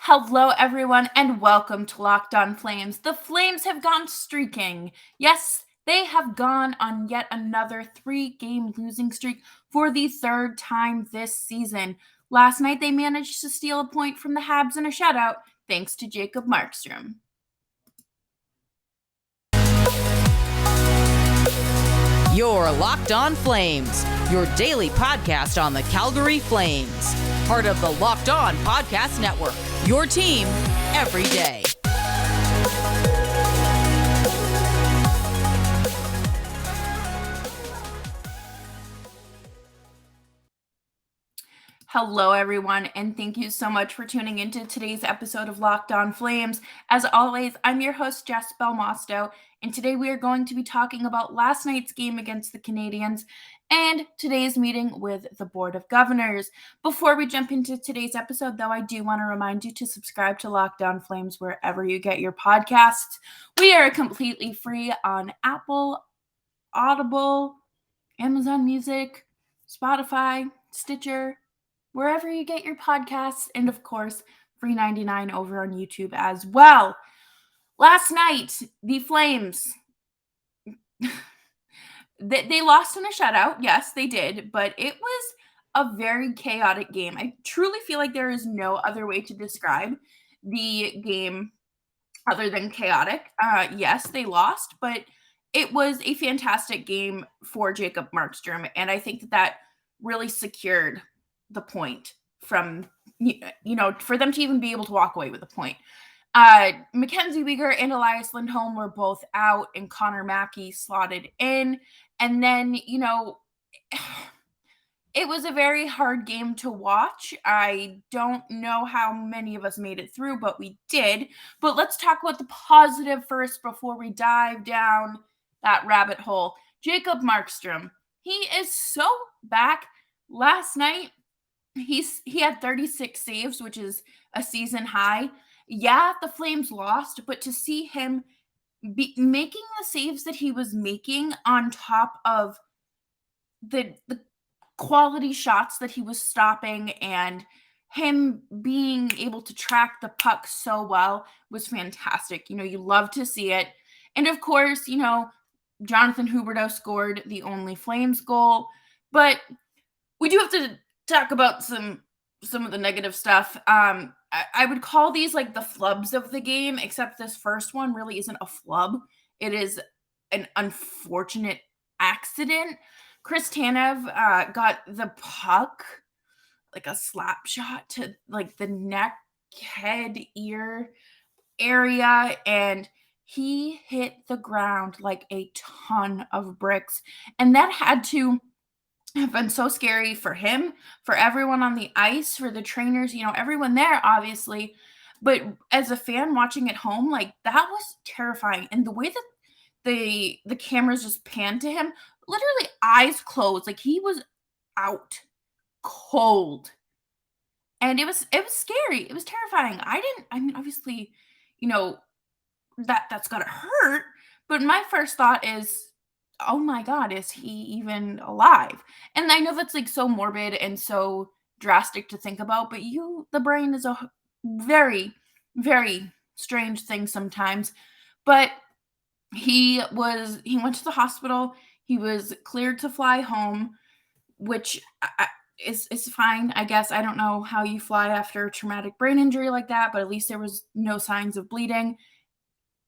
Hello, everyone, and welcome to Locked On Flames. The Flames have gone streaking. Yes, they have gone on yet another 3-game losing streak for the third time this season. Last night, they managed to steal a point from the Habs in a shutout, thanks to Jacob Markstrom. You're Locked On Flames, your daily podcast on the Calgary Flames. Part of the Locked On Podcast Network, your team every day. Hello, everyone, and thank you so much for tuning into today's episode of Locked On Flames. As always, I'm your host, Jess Belmosto, and today we are going to be talking about last night's game against the Canadiens and today's meeting with the Board of Governors. Before we jump into today's episode, though, I do want to remind you to subscribe to Locked On Flames wherever you get your podcasts. We are completely free on Apple, Audible, Amazon Music, Spotify, Stitcher, wherever you get your podcasts, and of course, free 99 over on YouTube as well. Last night, the Flames, they lost in a shutout. Yes, they did, but it was a very chaotic game. I truly feel like there is no other way to describe the game other than chaotic. Yes, they lost, but it was a fantastic game for Jacob Markstrom, and I think that really secured the point from, for them to even be able to walk away with a point. Mackenzie, Weegar, and Elias Lindholm were both out, and Connor Mackey slotted in. And then, it was a very hard game to watch. I don't know how many of us made it through, but we did. But let's talk about the positive first before we dive down that rabbit hole. Jacob Markstrom, he is so back. Last night, he had 36 saves, which is a season high. Yeah, the Flames lost, but to see him be making the saves that he was making on top of the quality shots that he was stopping and him being able to track the puck so well was fantastic. You love to see it. And of course, Jonathan Huberdeau scored the only Flames goal, but we do have to talk about some of the negative stuff. I would call these like the flubs of the game, except this first one really isn't a flub. It is an unfortunate accident. Chris Tanev got the puck, like a slap shot to like the neck, head, ear area, and he hit the ground like a ton of bricks. And that had to have been so scary for him, for everyone on the ice, for the trainers, everyone there, obviously. But as a fan watching at home, like that was terrifying. And the way that the cameras just panned to him, literally eyes closed, like he was out cold. And it was scary. It was terrifying. I mean, obviously, that's gotta hurt. But my first thought is, oh my God, is he even alive? And I know that's like so morbid and so drastic to think about, but the brain is a very, very strange thing sometimes. But he went to the hospital. He was cleared to fly home, which is fine, I guess. I don't know how you fly after a traumatic brain injury like that, but at least there was no signs of bleeding,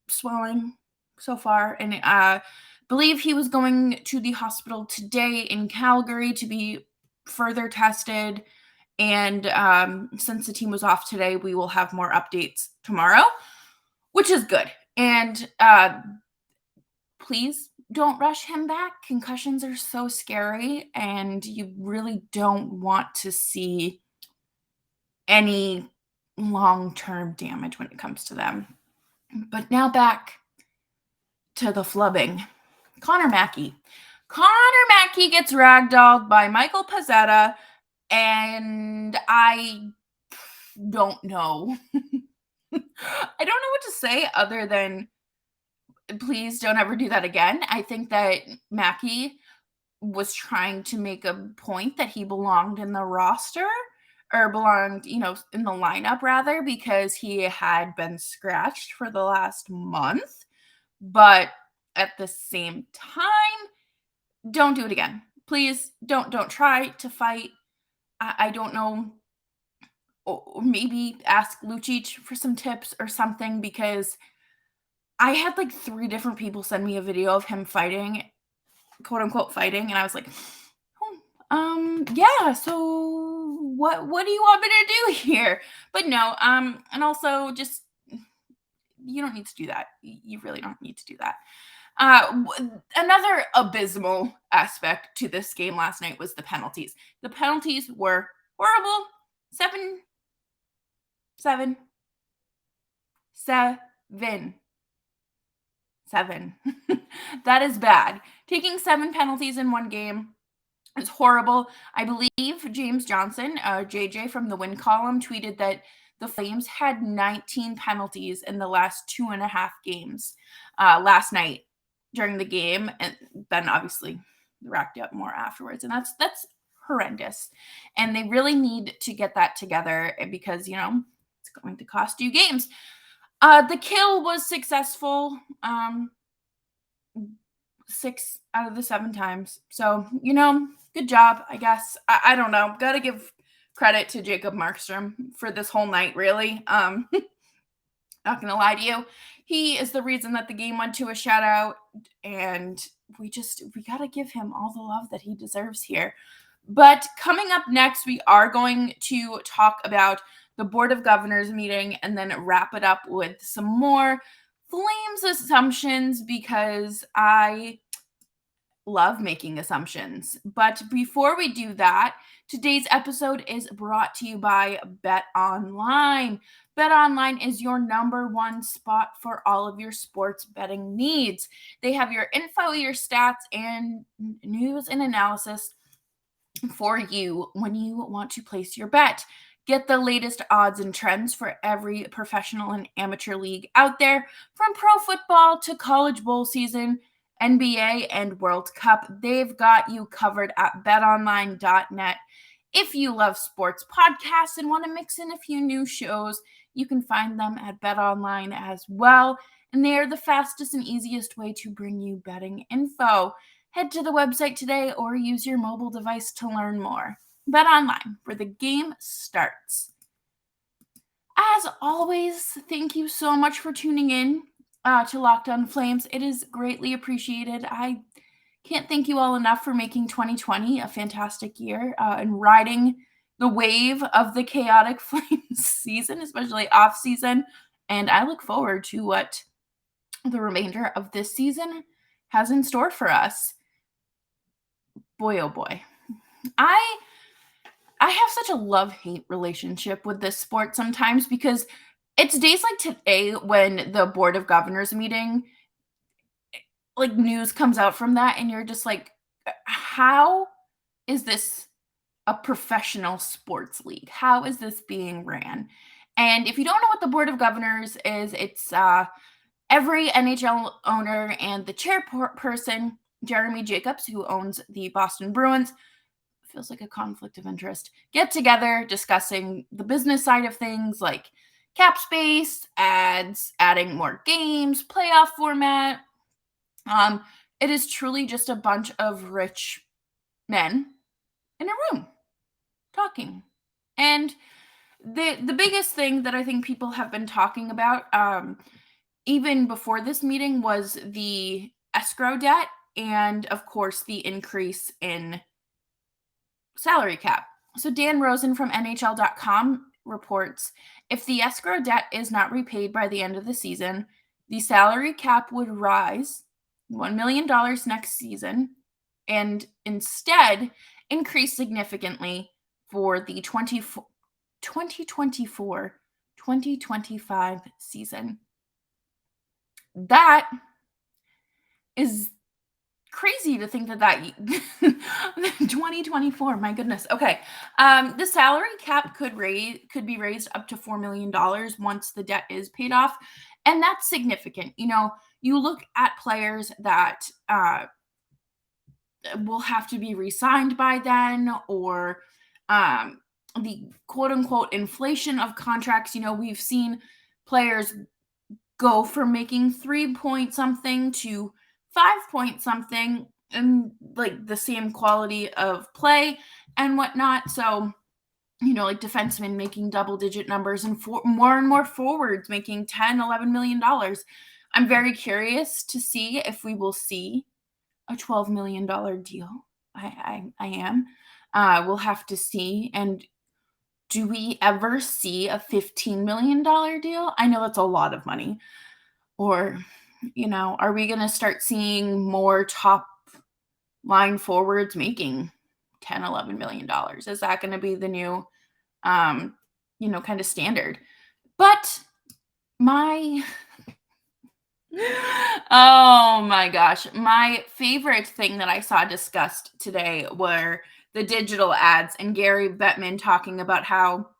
swelling so far. And believe he was going to the hospital today in Calgary to be further tested. And since the team was off today, we will have more updates tomorrow, which is good. And please don't rush him back. Concussions are so scary, and you really don't want to see any long-term damage when it comes to them. But now back to the flubbing. Connor Mackey gets ragdolled by Michael Pezzetta, and I don't know. I don't know what to say other than please don't ever do that again. I think that Mackey was trying to make a point that he belonged in the roster or belonged, in the lineup rather, because he had been scratched for the last month. But at the same time, don't do it again. Please don't try to fight. I don't know. Or maybe ask Lucic for some tips or something, because I had like 3 different people send me a video of him fighting, quote unquote fighting, and I was like, yeah, so what do you want me to do here? But no, and also just you don't need to do that. You really don't need to do that. Another abysmal aspect to this game last night was the penalties. The penalties were horrible. 7. That is bad. Taking 7 penalties in one game is horrible. I believe James Johnson, JJ from the win column, tweeted that the Flames had 19 penalties in the last 2.5 games last night during the game, and then obviously racked up more afterwards. And that's horrendous. And they really need to get that together, because, it's going to cost you games. The kill was successful 6 out of the 7 times. So, good job, I guess. I don't know. Got to give credit to Jacob Markstrom for this whole night, really. Not going to lie to you. He is the reason that the game went to a shutout, and we got to give him all the love that he deserves here. But coming up next, we are going to talk about the Board of Governors meeting and then wrap it up with some more Flames assumptions, because I love making assumptions. But before we do that, today's episode is brought to you by BetOnline. BetOnline is your number one spot for all of your sports betting needs. They have your info, your stats, and news and analysis for you when you want to place your bet. Get the latest odds and trends for every professional and amateur league out there, from pro football to college bowl season, NBA, and World Cup. They've got you covered at betonline.net. If you love sports podcasts and want to mix in a few new shows, you can find them at BetOnline as well. And they are the fastest and easiest way to bring you betting info. Head to the website today or use your mobile device to learn more. BetOnline, where the game starts. As always, thank you so much for tuning in to Locked On Flames. It is greatly appreciated. I can't thank you all enough for making 2020 a fantastic year and riding the wave of the chaotic Flames season, especially off season. And I look forward to what the remainder of this season has in store for us. Boy, oh boy. I have such a love-hate relationship with this sport sometimes, because it's days like today when the Board of Governors meeting, like, news comes out from that, and you're just like, how is this a professional sports league? How is this being ran? And if you don't know what the Board of Governors is, it's every NHL owner and the chairperson, Jeremy Jacobs, who owns the Boston Bruins, feels like a conflict of interest, get together discussing the business side of things, like cap space, ads, adding more games, playoff format. It is truly just a bunch of rich men in a room talking. And the biggest thing that I think people have been talking about, even before this meeting, was the escrow debt and, of course, the increase in salary cap. So Dan Rosen from NHL.com reports, if the escrow debt is not repaid by the end of the season, the salary cap would rise $1 million next season and instead increase significantly for the 2024-2025 season. That is crazy to think that 2024, my goodness. Okay. The salary cap could be raised up to $4 million once the debt is paid off. And that's significant. You look at players that will have to be re-signed by then, or the quote unquote inflation of contracts. We've seen players go from making 3 point something to 5 point something and like the same quality of play and whatnot. So, like defensemen making double digit numbers and more and more forwards making 10, $11 million. I'm very curious to see if we will see a $12 million deal. I am. We'll have to see. And do we ever see a $15 million deal? I know that's a lot of money. Or, are we going to start seeing more top line forwards making 10, $11 million? Is that going to be the new, kind of standard? But oh my gosh, my favorite thing that I saw discussed today were the digital ads and Gary Bettman talking about how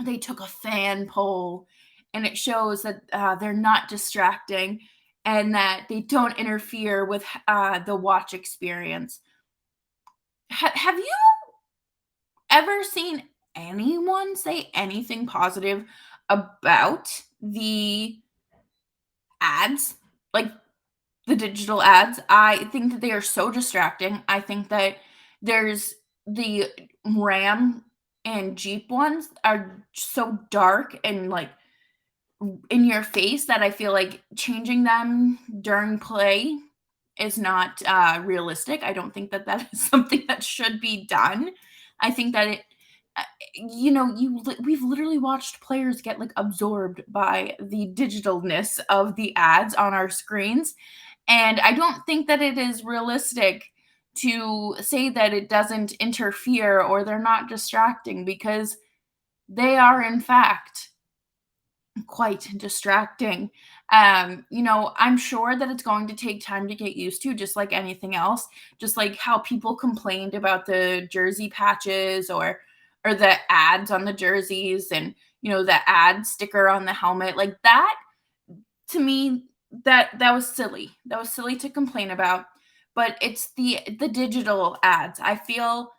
they took a fan poll and it shows that they're not distracting and that they don't interfere with the watch experience. Have you ever seen anyone say anything positive about the ads, like the digital ads? I think that they are so distracting. I think that there's the Ram and Jeep ones are so dark and like in your face that I feel like changing them during play is not realistic. I don't think that that is something that should be done. I think that it, we've literally watched players get like absorbed by the digitalness of the ads on our screens, and I don't think that it is realistic to say that it doesn't interfere or they're not distracting, because they are in fact quite distracting. I'm sure that it's going to take time to get used to, just like anything else, just like how people complained about the jersey patches or the ads on the jerseys and the ad sticker on the helmet. Like that, to me, that was silly. That was silly to complain about. But it's the digital ads. I feel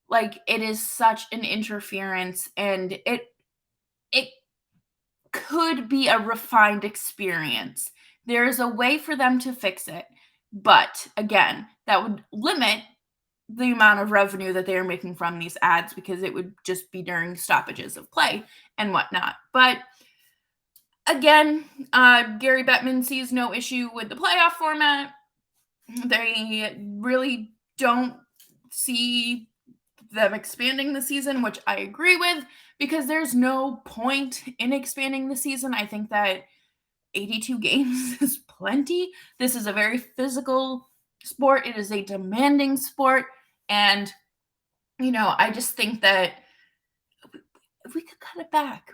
like it is such an interference, and it could be a refined experience. There is a way for them to fix it, but again, that would limit the amount of revenue that they are making from these ads, because it would just be during stoppages of play and whatnot. But again, Gary Bettman sees no issue with the playoff format. They really don't see them expanding the season, which I agree with, because there's no point in expanding the season. I think that 82 games is plenty. This is a very physical sport. It is a demanding sport. And, I just think that if we could cut it back,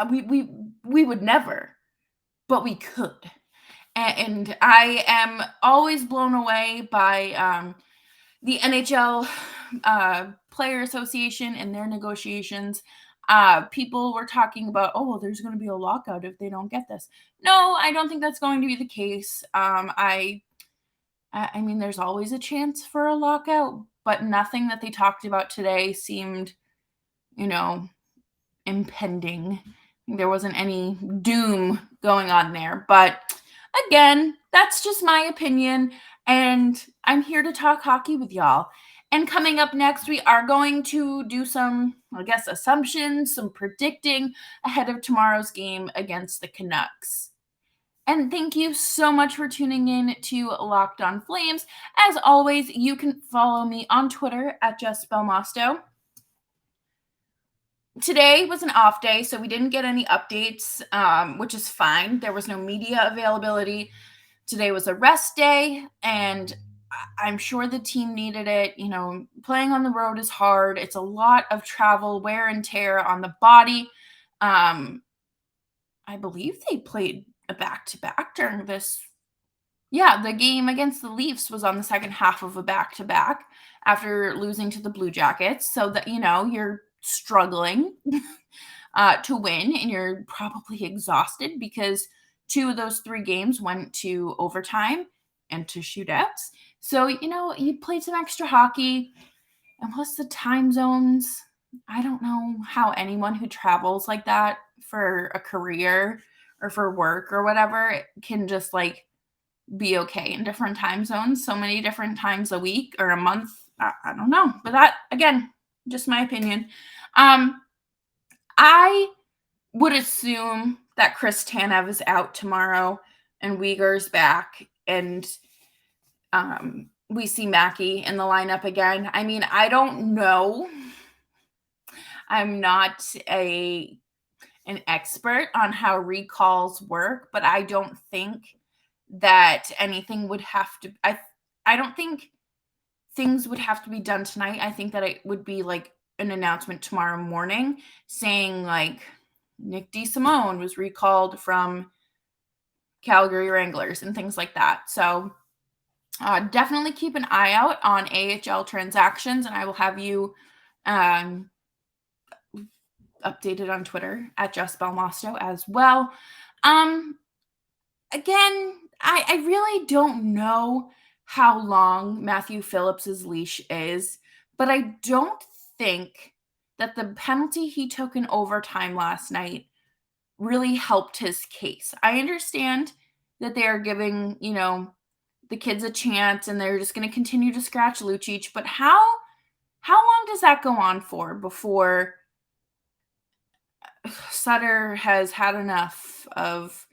we would never, but we could. And I am always blown away by the NHL Player Association and their negotiations. People were talking about, oh, well, there's going to be a lockout if they don't get this. No, I don't think that's going to be the case. I mean, there's always a chance for a lockout, but nothing that they talked about today seemed, impending. There wasn't any doom going on there. But again, that's just my opinion, and I'm here to talk hockey with y'all. And coming up next, we are going to do some, assumptions, some predicting ahead of tomorrow's game against the Canucks. And thank you so much for tuning in to Locked On Flames. As always, you can follow me on Twitter at Jess Belmosto. Today was an off day, so we didn't get any updates, which is fine. There was no media availability. Today was a rest day, and I'm sure the team needed it. Playing on the road is hard. It's a lot of travel, wear and tear on the body. I believe they played a back-to-back during this. Yeah, the game against the Leafs was on the second half of a back-to-back after losing to the Blue Jackets. So that, you're struggling to win, and you're probably exhausted because 2 of those 3 games went to overtime and to shootouts. So, you played some extra hockey, and plus the time zones, I don't know how anyone who travels like that for a career or for work or whatever can just like be okay in different time zones so many different times a week or a month. I don't know. But that, again, just my opinion. I would assume that Chris Tanev is out tomorrow and Weegar's back, and we see Mackey in the lineup again. I mean, I don't know. I'm not an expert on how recalls work, but I don't think that anything would have to I don't think things would have to be done tonight. I think that it would be like an announcement tomorrow morning saying like Nick DeSimone was recalled from Calgary Wranglers and things like that. So definitely keep an eye out on AHL transactions, and I will have you updated on Twitter at Jess Belmosto as well. Again, I really don't know how long Matthew Phillips's leash is, but I don't think that the penalty he took in overtime last night really helped his case. I understand that they are giving, the kids a chance and they're just going to continue to scratch Lucic, but how long does that go on for before Sutter has had enough of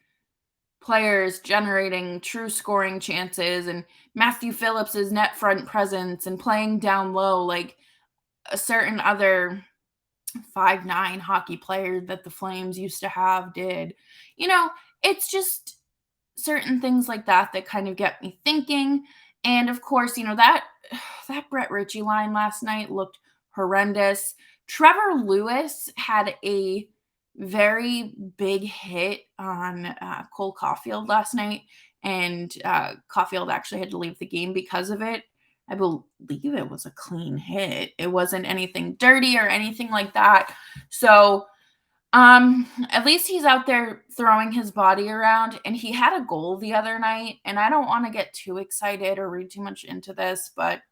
players generating true scoring chances and Matthew Phillips's net front presence and playing down low like a certain other 5'9" hockey player that the Flames used to have did? It's just certain things like that that kind of get me thinking. And of course, that Brett Ritchie line last night looked horrendous. Trevor Lewis had a very big hit on Cole Caulfield last night, and Caulfield actually had to leave the game because of it. I believe it was a clean hit. It wasn't anything dirty or anything like that. So at least he's out there throwing his body around, and he had a goal the other night, and I don't want to get too excited or read too much into this, but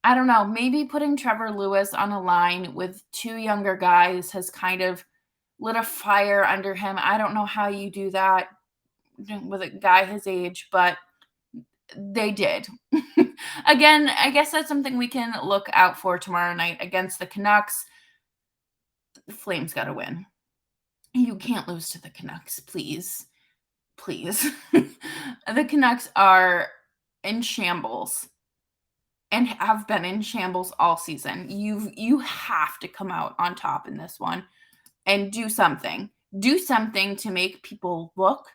I don't know, maybe putting Trevor Lewis on a line with two younger guys has kind of lit a fire under him. I don't know how you do that with a guy his age, but they did. Again, I guess that's something we can look out for tomorrow night against the Canucks. The Flames got to win. You can't lose to the Canucks, please. Please. The Canucks are in shambles and have been in shambles all season. You have to come out on top in this one and do something. Do something to make people look,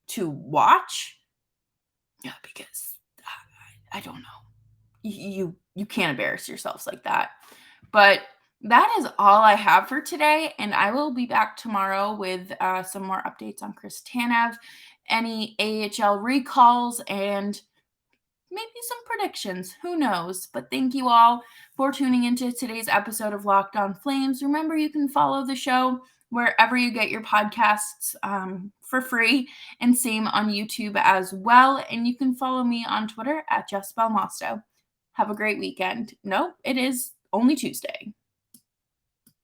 to watch. Yeah, because I don't know. You can't embarrass yourselves like that. But that is all I have for today, and I will be back tomorrow with some more updates on Chris Tanev, any AHL recalls, and maybe some predictions. Who knows? But thank you all for tuning into today's episode of Locked On Flames. Remember, you can follow the show wherever you get your podcasts for free, and same on YouTube as well. And you can follow me on Twitter at Jess Belmosto. Have a great weekend. No, it is only Tuesday.